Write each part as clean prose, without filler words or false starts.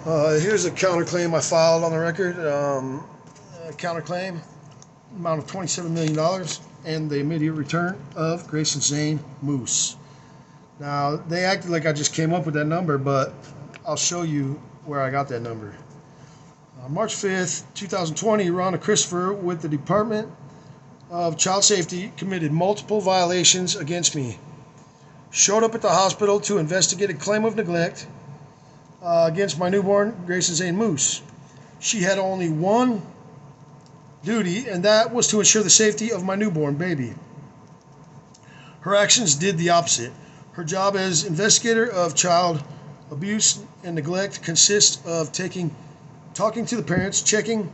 Here's a counterclaim I filed on the record. Counterclaim, amount of $27 million, and the immediate return of Greyson Zane Moose. Now, they acted like I just came up with that number, but I'll show you where I got that number. March 5th, 2020, Rhonda Christopher with the Department of Child Safety committed multiple violations against me. Showed up at the hospital to investigate a claim of neglect against my newborn, Greyson Zane Moose. She had only one duty, and that was to ensure the safety of my newborn baby. Her actions did the opposite. Her job as investigator of child abuse and neglect consists of talking to the parents, checking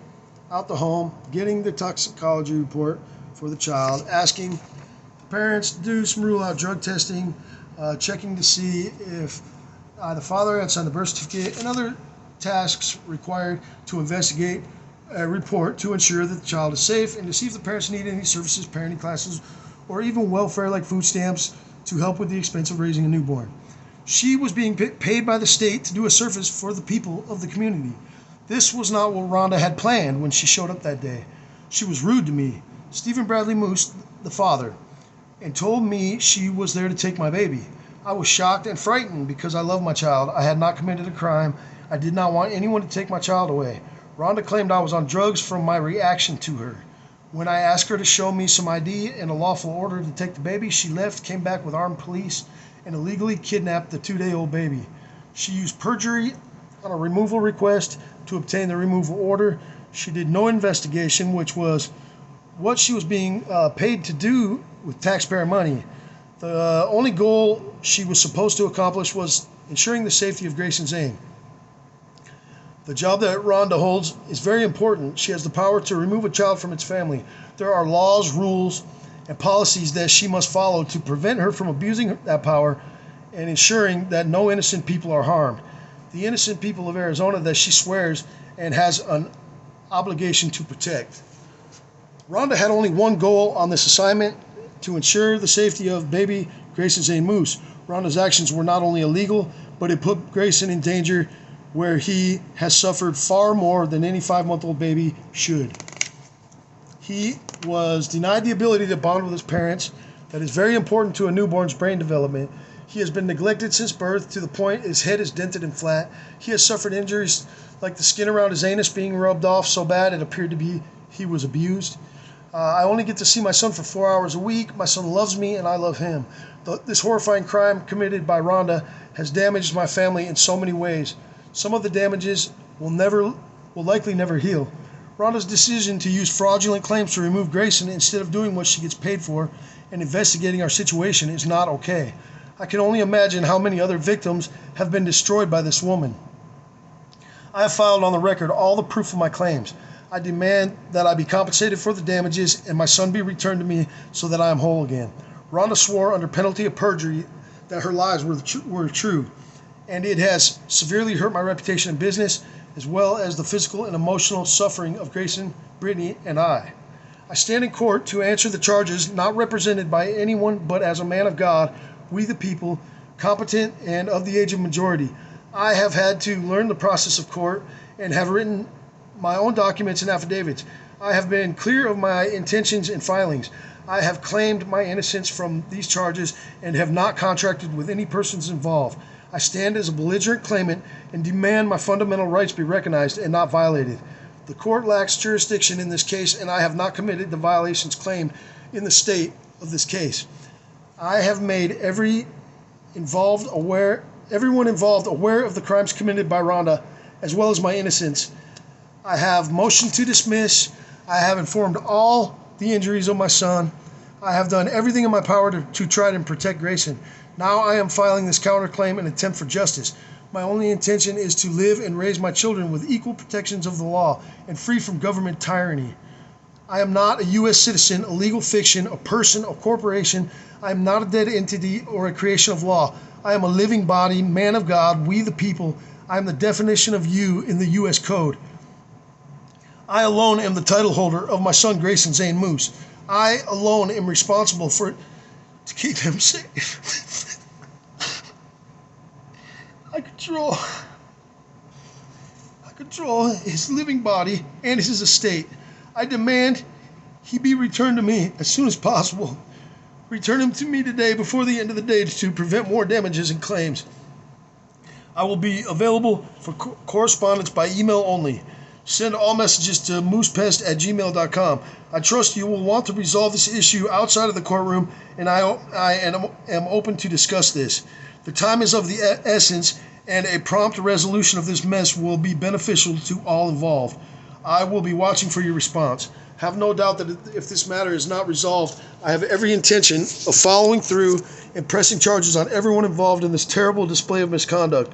out the home, getting the toxicology report for the child, asking the parents to do some rule-out drug testing, checking to see if the father had signed the birth certificate, and other tasks required to investigate a report to ensure that the child is safe and to see if the parents need any services, parenting classes, or even welfare like food stamps to help with the expense of raising a newborn. She was being paid by the state to do a service for the people of the community. This was not what Rhonda had planned when she showed up that day. She was rude to me, Stephen Bradley Moose, the father, and told me she was there to take my baby. I was shocked and frightened because I love my child. I had not committed a crime. I did not want anyone to take my child away. Rhonda claimed I was on drugs from my reaction to her. When I asked her to show me some ID and a lawful order to take the baby, she left, came back with armed police, and illegally kidnapped the 2-day-old baby. She used perjury on a removal request to obtain the removal order. She did no investigation, which was what she was being paid to do with taxpayer money. The only goal she was supposed to accomplish was ensuring the safety of Greyson Zane. The job that Rhonda holds is very important. She has the power to remove a child from its family. There are laws, rules, and policies that she must follow to prevent her from abusing that power and ensuring that no innocent people are harmed. The innocent people of Arizona that she swears and has an obligation to protect. Rhonda had only one goal on this assignment: to ensure the safety of baby Greyson Zane Moose. Rhonda's actions were not only illegal, but it put Greyson in danger where he has suffered far more than any 5-month-old baby should. He was denied the ability to bond with his parents. That is very important to a newborn's brain development. He has been neglected since birth to the point his head is dented and flat. He has suffered injuries like the skin around his anus being rubbed off so bad it appeared to be he was abused. I only get to see my son for 4 hours a week. My son loves me and I love him. This horrifying crime committed by Rhonda has damaged my family in so many ways. Some of the damages will likely never heal. Rhonda's decision to use fraudulent claims to remove Greyson instead of doing what she gets paid for and investigating our situation is not okay. I can only imagine how many other victims have been destroyed by this woman. I have filed on the record all the proof of my claims. I demand that I be compensated for the damages and my son be returned to me so that I am whole again. Rhonda swore under penalty of perjury that her lies were true, and it has severely hurt my reputation in business, as well as the physical and emotional suffering of Greyson, Brittany, and I. I stand in court to answer the charges, not represented by anyone but as a man of God, we the people, competent and of the age of majority. I have had to learn the process of court and have written my own documents and affidavits. I have been clear of my intentions and filings. I have claimed my innocence from these charges and have not contracted with any persons involved. I stand as a belligerent claimant and demand my fundamental rights be recognized and not violated. The court lacks jurisdiction in this case, and I have not committed the violations claimed in the state of this case. I have made everyone involved aware of the crimes committed by Rhonda, as well as my innocence. I have motioned to dismiss. I have informed all the injuries of my son. I have done everything in my power to try to protect Greyson. Now I am filing this counterclaim in an attempt for justice. My only intention is to live and raise my children with equal protections of the law and free from government tyranny. I am not a U.S. citizen, a legal fiction, a person, a corporation. I am not a dead entity or a creation of law. I am a living body, man of God, we the people. I am the definition of you in the U.S. Code. I alone am the title holder of my son Greyson Zane Moose. I alone am responsible to keep him safe. I control control his living body and his estate. I demand he be returned to me as soon as possible. Return him to me today before the end of the day to prevent more damages and claims. I will be available for correspondence by email only. Send all messages to moosepest@gmail.com. I trust you will want to resolve this issue outside of the courtroom, and I am open to discuss this. The time is of the essence, and a prompt resolution of this mess will be beneficial to all involved. I will be watching for your response. Have no doubt that if this matter is not resolved, I have every intention of following through and pressing charges on everyone involved in this terrible display of misconduct.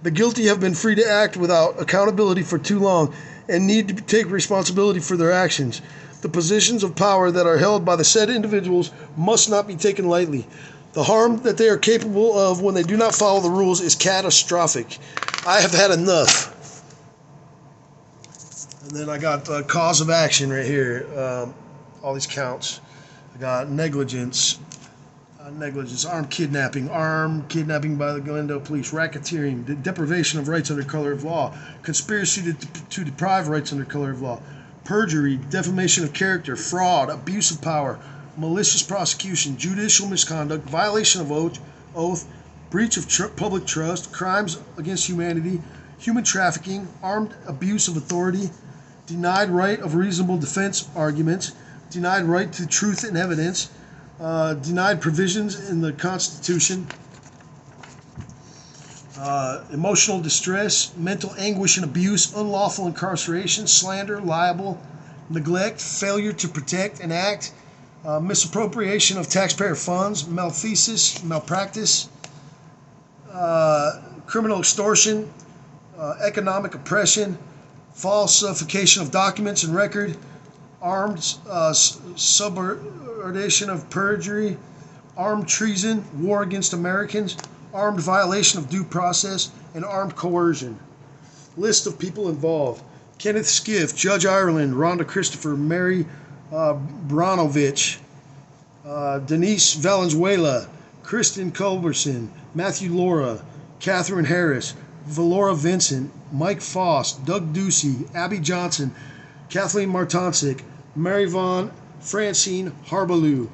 The guilty have been free to act without accountability for too long and need to take responsibility for their actions. The positions of power that are held by the said individuals must not be taken lightly. The harm that they are capable of when they do not follow the rules is catastrophic. I have had enough. And then I got cause of action right here. All these counts. I got negligence, armed kidnapping by the Glendale police, racketeering, deprivation of rights under color of law, conspiracy to deprive rights under color of law, perjury, defamation of character, fraud, abuse of power, malicious prosecution, judicial misconduct, violation of oath, breach of public trust, crimes against humanity, human trafficking, armed abuse of authority, denied right of reasonable defense arguments, denied right to truth and evidence, denied provisions in the Constitution, emotional distress, mental anguish and abuse, unlawful incarceration, slander, libel, neglect, failure to protect and act, misappropriation of taxpayer funds, malpractice, criminal extortion, economic oppression, falsification of documents and record, armed subordination of perjury, armed treason, war against Americans, armed violation of due process, and armed coercion. List of people involved: Kenneth Skiff, Judge Ireland, Rhonda Christopher, Mary Bronovich, Denise Valenzuela, Kristen Culberson, Matthew Laura, Catherine Harris, Valora Vincent, Mike Foss, Doug Ducey, Abby Johnson, Kathleen Martonsik, Mary Vaughn, Francine Harbalou,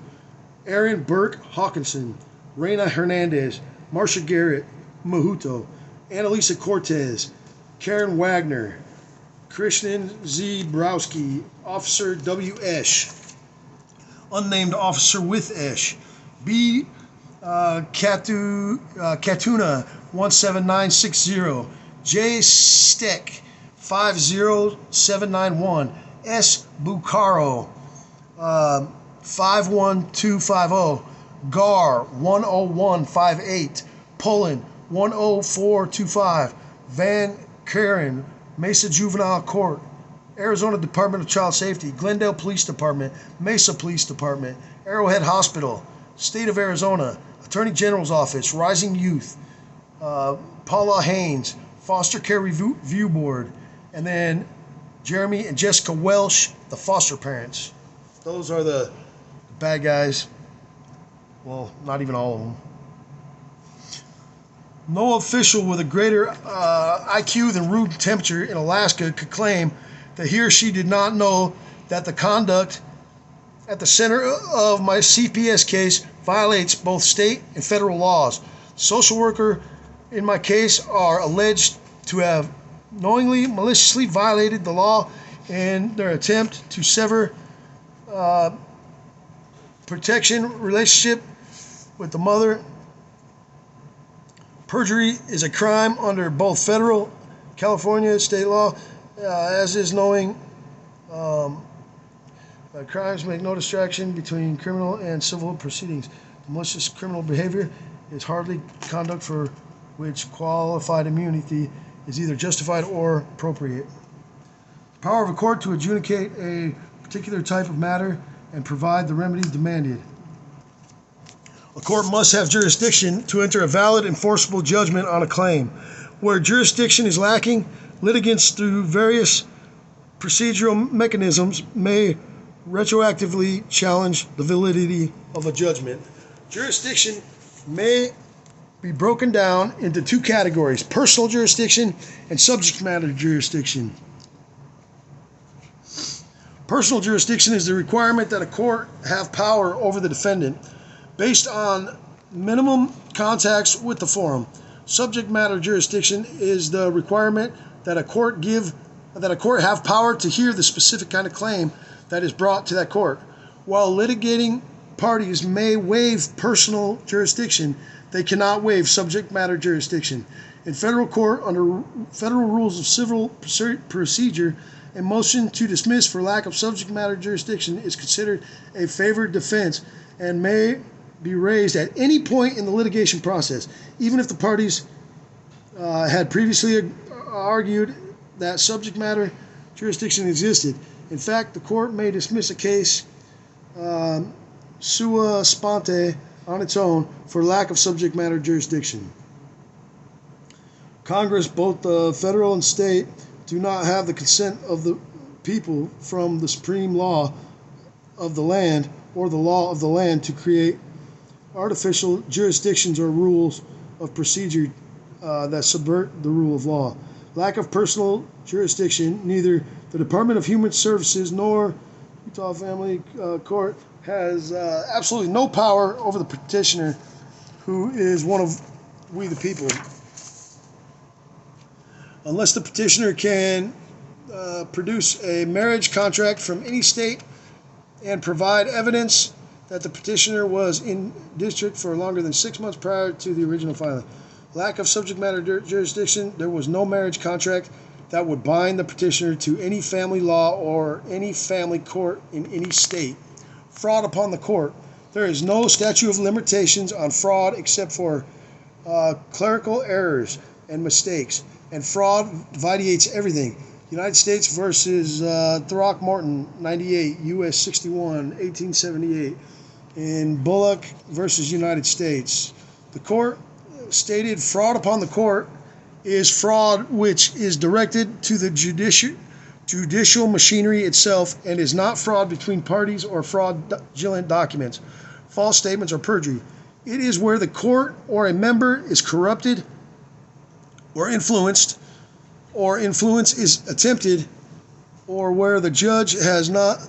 Aaron Burke Hawkinson, Reina Hernandez, Marcia Garrett Mahuto, Annalisa Cortez, Karen Wagner, Krishnan Z. Browski, Officer W. Esch, Unnamed Officer with Esch, B. Katuna 17960, J. Steck 50791, S. Bucaro 51250, Gar 10158, Pullen 10425, Van Karen, Mesa Juvenile Court, Arizona Department of Child Safety, Glendale Police Department, Mesa Police Department, Arrowhead Hospital, State of Arizona, Attorney General's Office, Rising Youth, Paula Haynes, Foster Care Review Board, and then Jeremy and Jessica Welsh, the foster parents. Those are the bad guys. Well, not even all of them. No official with a greater IQ than room temperature in Alaska could claim that he or she did not know that the conduct at the center of my CPS case violates both state and federal laws. Social worker in my case are alleged to have knowingly, maliciously violated the law in their attempt to sever protection relationship with the mother. Perjury is a crime under both federal, California state law, as is knowing. Crimes make no distinction between criminal and civil proceedings. Malicious criminal behavior is hardly conduct for which qualified immunity is either justified or appropriate. The power of a court to adjudicate a particular type of matter and provide the remedy demanded. A court must have jurisdiction to enter a valid enforceable judgment on a claim. Where jurisdiction is lacking, litigants through various procedural mechanisms may retroactively challenge the validity of a judgment. Jurisdiction may be broken down into two categories: personal jurisdiction and subject matter jurisdiction. Personal jurisdiction is the requirement that a court have power over the defendant based on minimum contacts with the forum. Subject matter jurisdiction is the requirement that a court have power to hear the specific kind of claim that is brought to that court. While litigating parties may waive personal jurisdiction, they cannot waive subject matter jurisdiction. In federal court, under federal rules of civil procedure, a motion to dismiss for lack of subject matter jurisdiction is considered a favored defense and may be raised at any point in the litigation process, even if the parties had previously argued that subject matter jurisdiction existed. In fact, the court may dismiss a case sua sponte on its own for lack of subject matter jurisdiction. Congress, both the federal and state, do not have the consent of the people from the supreme law of the land or the law of the land to create artificial jurisdictions or rules of procedure that subvert the rule of law. Lack of personal jurisdiction, neither the Department of Human Services nor Utah Family Court has absolutely no power over the petitioner, who is one of we the people. Unless the petitioner can produce a marriage contract from any state and provide evidence that the petitioner was in district for longer than 6 months prior to the original filing. Lack of subject matter jurisdiction, there was no marriage contract that would bind the petitioner to any family law or any family court in any state. Fraud upon the court. There is no statute of limitations on fraud except for clerical errors and mistakes. And fraud vitiates everything. United States versus Throckmorton, 98, U.S. 61, 1878. In Bullock versus United States. The court stated fraud upon the court is fraud which is directed to the judicial machinery itself and is not fraud between parties or fraudulent documents, false statements, or perjury. It is where the court or a member is corrupted or influence is attempted, or where the judge has not